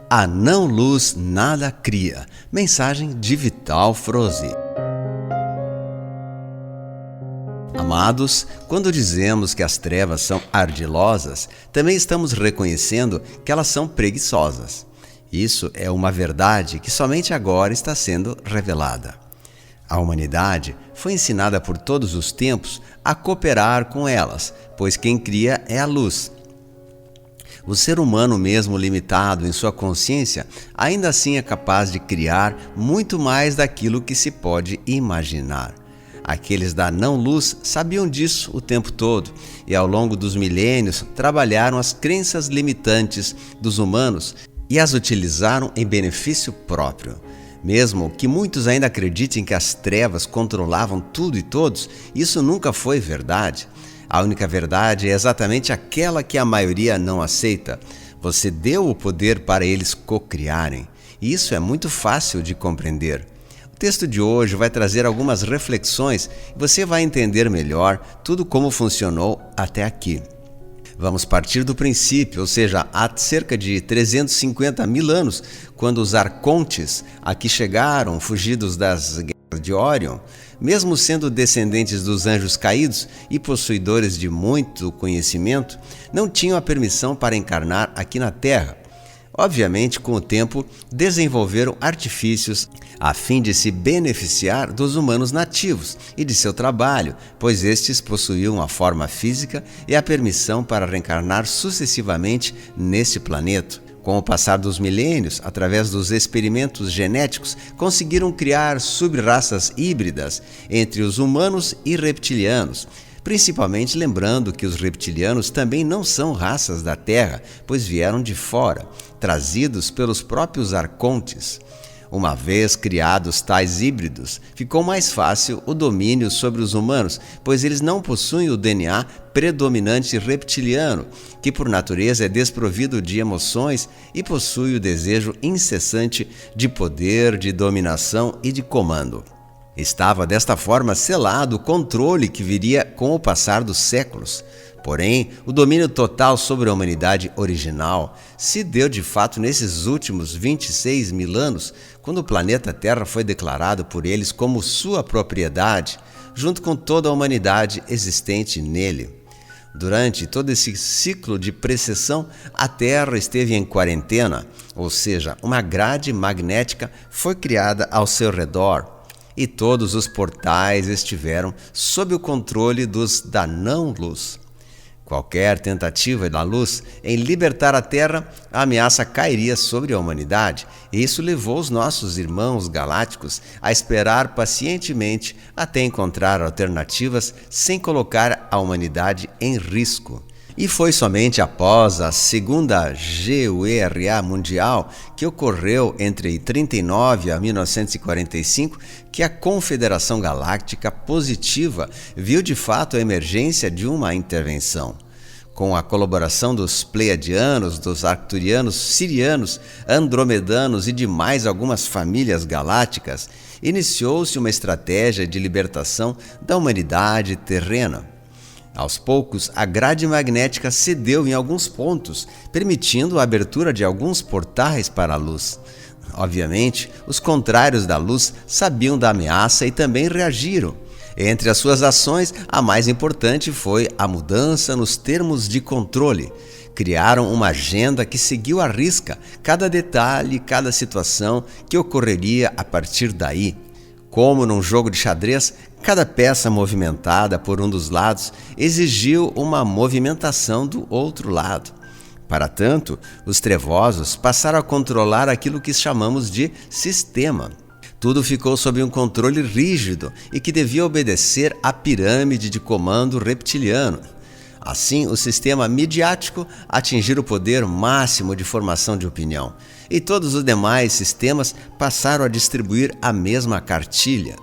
A não-luz nada cria. Mensagem de Vital Froze. Amados, quando dizemos que as trevas são ardilosas, também estamos reconhecendo que elas são preguiçosas. Isso é uma verdade que somente agora está sendo revelada. A humanidade foi ensinada por todos os tempos a cooperar com elas, pois quem cria é a luz. O ser humano, mesmo limitado em sua consciência, ainda assim é capaz de criar muito mais daquilo que se pode imaginar. Aqueles da não-luz sabiam disso o tempo todo e, ao longo dos milênios, trabalharam as crenças limitantes dos humanos e as utilizaram em benefício próprio. Mesmo que muitos ainda acreditem que as trevas controlavam tudo e todos, isso nunca foi verdade. A única verdade é exatamente aquela que a maioria não aceita. Você deu o poder para eles cocriarem. E isso é muito fácil de compreender. O texto de hoje vai trazer algumas reflexões e você vai entender melhor tudo como funcionou até aqui. Vamos partir do princípio, ou seja, há cerca de 350 mil anos, quando os arcontes aqui chegaram, fugidos das guerras de Órion, mesmo sendo descendentes dos anjos caídos e possuidores de muito conhecimento, não tinham a permissão para encarnar aqui na Terra. Obviamente, com o tempo, desenvolveram artifícios a fim de se beneficiar dos humanos nativos e de seu trabalho, pois estes possuíam a forma física e a permissão para reencarnar sucessivamente neste planeta. Com o passar dos milênios, através dos experimentos genéticos, conseguiram criar sub-raças híbridas entre os humanos e reptilianos, principalmente lembrando que os reptilianos também não são raças da Terra, pois vieram de fora, trazidos pelos próprios arcontes. Uma vez criados tais híbridos, ficou mais fácil o domínio sobre os humanos, pois eles não possuem o DNA predominante reptiliano, que por natureza é desprovido de emoções e possui o desejo incessante de poder, de dominação e de comando. Estava desta forma selado o controle que viria com o passar dos séculos. Porém, o domínio total sobre a humanidade original se deu de fato nesses últimos 26 mil anos, quando o planeta Terra foi declarado por eles como sua propriedade, junto com toda a humanidade existente nele. Durante todo esse ciclo de precessão, a Terra esteve em quarentena, ou seja, uma grade magnética foi criada ao seu redor, e todos os portais estiveram sob o controle dos da não-luz. Qualquer tentativa da luz em libertar a Terra, a ameaça cairia sobre a humanidade, e isso levou os nossos irmãos galácticos a esperar pacientemente até encontrar alternativas sem colocar a humanidade em risco. E foi somente após a segunda GUERA mundial, que ocorreu entre 39 a 1945, que a Confederação Galáctica Positiva viu de fato a emergência de uma intervenção. Com a colaboração dos Pleiadianos, dos Arcturianos, Sirianos, Andromedanos e de mais algumas famílias galácticas, iniciou-se uma estratégia de libertação da humanidade terrena. Aos poucos, a grade magnética cedeu em alguns pontos, permitindo a abertura de alguns portais para a luz. Obviamente, os contrários da luz sabiam da ameaça e também reagiram. Entre as suas ações, a mais importante foi a mudança nos termos de controle. Criaram uma agenda que seguiu à risca cada detalhe, cada situação que ocorreria a partir daí. Como num jogo de xadrez, cada peça movimentada por um dos lados exigiu uma movimentação do outro lado. Para tanto, os trevosos passaram a controlar aquilo que chamamos de sistema. Tudo ficou sob um controle rígido e que devia obedecer à pirâmide de comando reptiliano. Assim, o sistema midiático atingiu o poder máximo de formação de opinião, e todos os demais sistemas passaram a distribuir a mesma cartilha.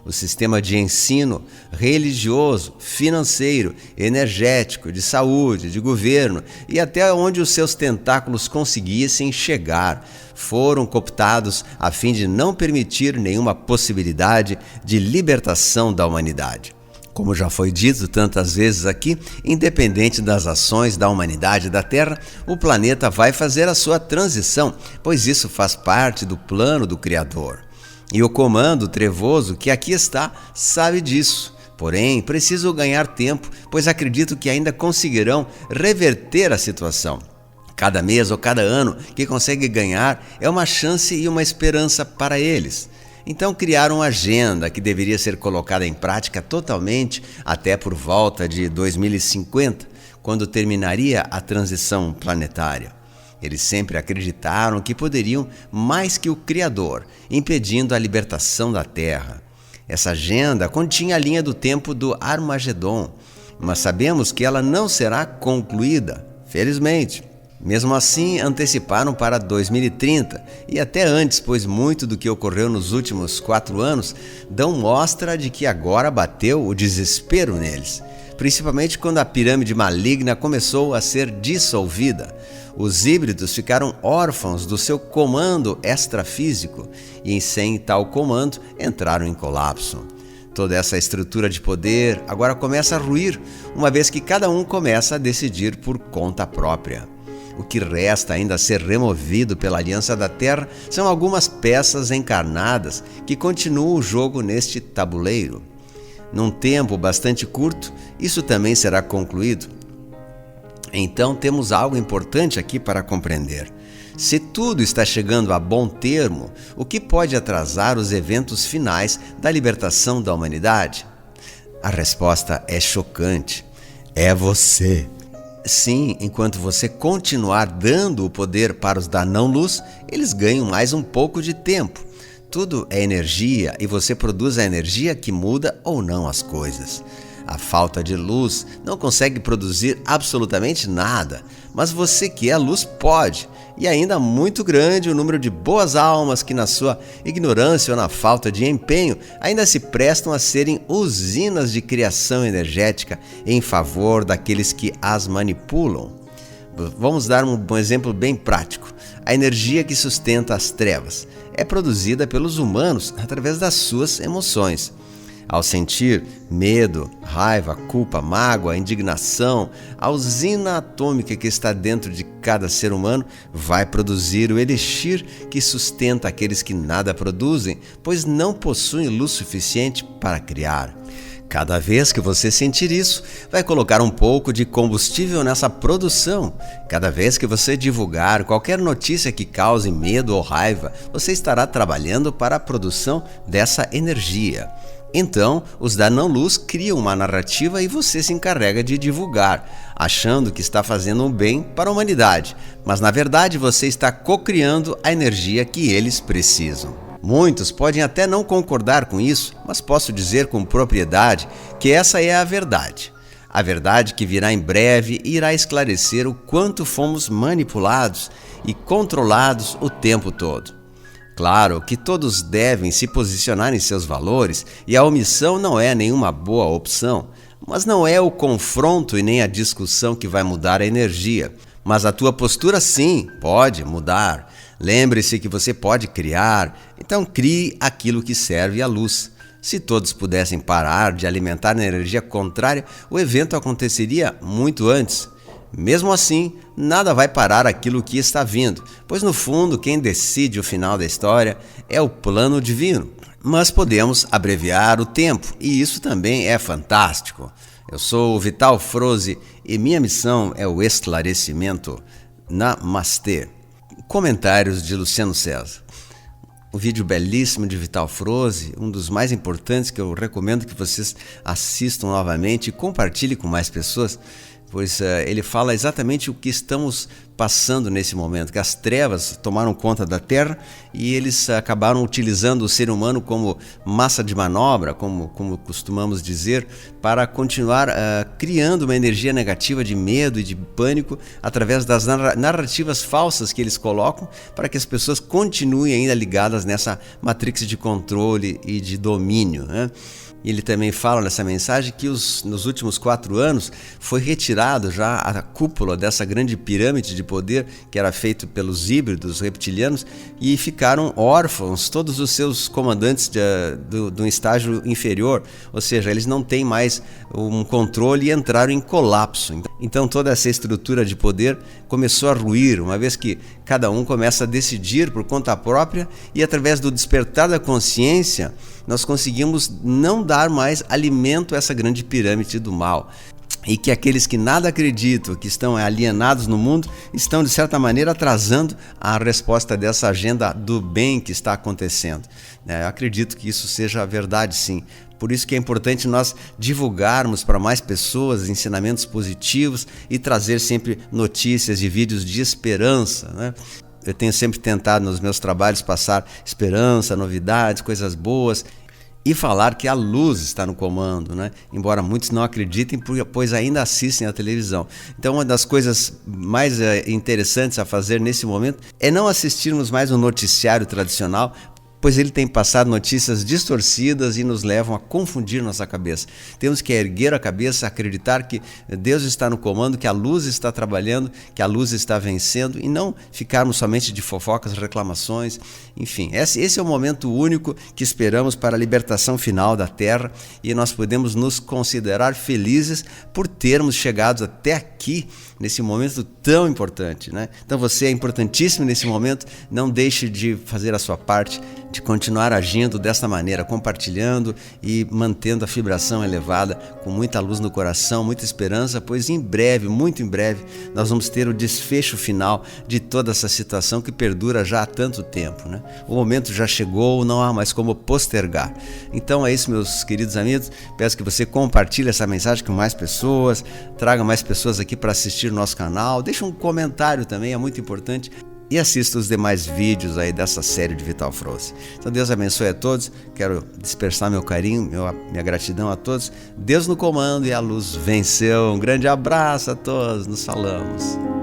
O sistema de ensino religioso, financeiro, energético, de saúde, de governo e até onde os seus tentáculos conseguissem chegar, foram cooptados a fim de não permitir nenhuma possibilidade de libertação da humanidade. Como já foi dito tantas vezes aqui, independente das ações da humanidade da Terra, o planeta vai fazer a sua transição, pois isso faz parte do plano do Criador. E o comando trevoso que aqui está sabe disso. Porém, preciso ganhar tempo, pois acredito que ainda conseguirão reverter a situação. Cada mês ou cada ano que consegue ganhar é uma chance e uma esperança para eles. Então criaram uma agenda que deveria ser colocada em prática totalmente até por volta de 2050, quando terminaria a transição planetária. Eles sempre acreditaram que poderiam mais que o Criador, impedindo a libertação da Terra. Essa agenda continha a linha do tempo do Armagedon, mas sabemos que ela não será concluída, felizmente. Mesmo assim, anteciparam para 2030 e até antes, pois muito do que ocorreu nos últimos 4 anos dão mostra de que agora bateu o desespero neles, principalmente quando a pirâmide maligna começou a ser dissolvida. Os híbridos ficaram órfãos do seu comando extrafísico e, sem tal comando, entraram em colapso. Toda essa estrutura de poder agora começa a ruir, uma vez que cada um começa a decidir por conta própria. O que resta ainda a ser removido pela Aliança da Terra são algumas peças encarnadas que continuam o jogo neste tabuleiro. Num tempo bastante curto, isso também será concluído. Então temos algo importante aqui para compreender. Se tudo está chegando a bom termo, o que pode atrasar os eventos finais da libertação da humanidade? A resposta é chocante. É você. Sim, enquanto você continuar dando o poder para os da não-luz, eles ganham mais um pouco de tempo. Tudo é energia e você produz a energia que muda ou não as coisas. A falta de luz não consegue produzir absolutamente nada, mas você que é luz pode. E ainda muito grande o número de boas almas que, na sua ignorância ou na falta de empenho, ainda se prestam a serem usinas de criação energética em favor daqueles que as manipulam. Vamos dar um exemplo bem prático. A energia que sustenta as trevas é produzida pelos humanos através das suas emoções. Ao sentir medo, raiva, culpa, mágoa, indignação, a usina atômica que está dentro de cada ser humano vai produzir o elixir que sustenta aqueles que nada produzem, pois não possuem luz suficiente para criar. Cada vez que você sentir isso, vai colocar um pouco de combustível nessa produção. Cada vez que você divulgar qualquer notícia que cause medo ou raiva, você estará trabalhando para a produção dessa energia. Então, os da não-luz criam uma narrativa e você se encarrega de divulgar, achando que está fazendo um bem para a humanidade, mas na verdade você está cocriando a energia que eles precisam. Muitos podem até não concordar com isso, mas posso dizer com propriedade que essa é a verdade. A verdade que virá em breve irá esclarecer o quanto fomos manipulados e controlados o tempo todo. Claro que todos devem se posicionar em seus valores e a omissão não é nenhuma boa opção, mas não é o confronto e nem a discussão que vai mudar a energia. Mas a tua postura sim pode mudar. Lembre-se que você pode criar, então crie aquilo que serve à luz. Se todos pudessem parar de alimentar a energia contrária, o evento aconteceria muito antes. Mesmo assim, nada vai parar aquilo que está vindo, pois no fundo quem decide o final da história é o plano divino. Mas podemos abreviar o tempo e isso também é fantástico. Eu sou o Vital Froze e minha missão é o esclarecimento. Namastê. Comentários de Luciano César. Um vídeo belíssimo de Vital Froze, um dos mais importantes que eu recomendo que vocês assistam novamente e compartilhem com mais pessoas, pois ele fala exatamente o que estamos passando nesse momento, que as trevas tomaram conta da Terra e eles acabaram utilizando o ser humano como massa de manobra, como costumamos dizer, para continuar criando uma energia negativa de medo e de pânico através das narrativas falsas que eles colocam para que as pessoas continuem ainda ligadas nessa matrix de controle e de domínio, né? Ele também fala nessa mensagem que nos últimos 4 anos foi retirado já a cúpula dessa grande pirâmide de poder que era feito pelos híbridos reptilianos e ficaram órfãos todos os seus comandantes de um estágio inferior, ou seja, eles não têm mais um controle e entraram em colapso. Então toda essa estrutura de poder começou a ruir, uma vez que cada um começa a decidir por conta própria e através do despertar da consciência nós conseguimos não dar mais alimento a essa grande pirâmide do mal. E que aqueles que nada acreditam, que estão alienados no mundo, estão de certa maneira atrasando a resposta dessa agenda do bem que está acontecendo. Eu acredito que isso seja a verdade, sim. Por isso que é importante nós divulgarmos para mais pessoas ensinamentos positivos e trazer sempre notícias e vídeos de esperança, né? Eu tenho sempre tentado nos meus trabalhos passar esperança, novidades, coisas boas e falar que a luz está no comando, né? Embora muitos não acreditem, pois ainda assistem à televisão. Então uma das coisas mais interessantes a fazer nesse momento é não assistirmos mais um noticiário tradicional, pois ele tem passado notícias distorcidas e nos levam a confundir nossa cabeça. Temos que erguer a cabeça, acreditar que Deus está no comando, que a luz está trabalhando, que a luz está vencendo e não ficarmos somente de fofocas, reclamações, enfim. Esse é o momento único que esperamos para a libertação final da Terra e nós podemos nos considerar felizes por termos chegado até aqui, nesse momento tão importante, né? Então você é importantíssimo nesse momento, não deixe de fazer a sua parte, de continuar agindo dessa maneira, compartilhando e mantendo a vibração elevada, com muita luz no coração, muita esperança, pois em breve, muito em breve, nós vamos ter o desfecho final de toda essa situação que perdura já há tanto tempo, né? O momento já chegou, não há mais como postergar. Então é isso, meus queridos amigos, peço que você compartilhe essa mensagem com mais pessoas, traga mais pessoas aqui para assistir o nosso canal, deixa um comentário também, é muito importante. E assista os demais vídeos aí dessa série de Vital Froze. Então Deus abençoe a todos, quero dispersar meu carinho, minha gratidão a todos. Deus no comando e a luz venceu. Um grande abraço a todos, nos falamos.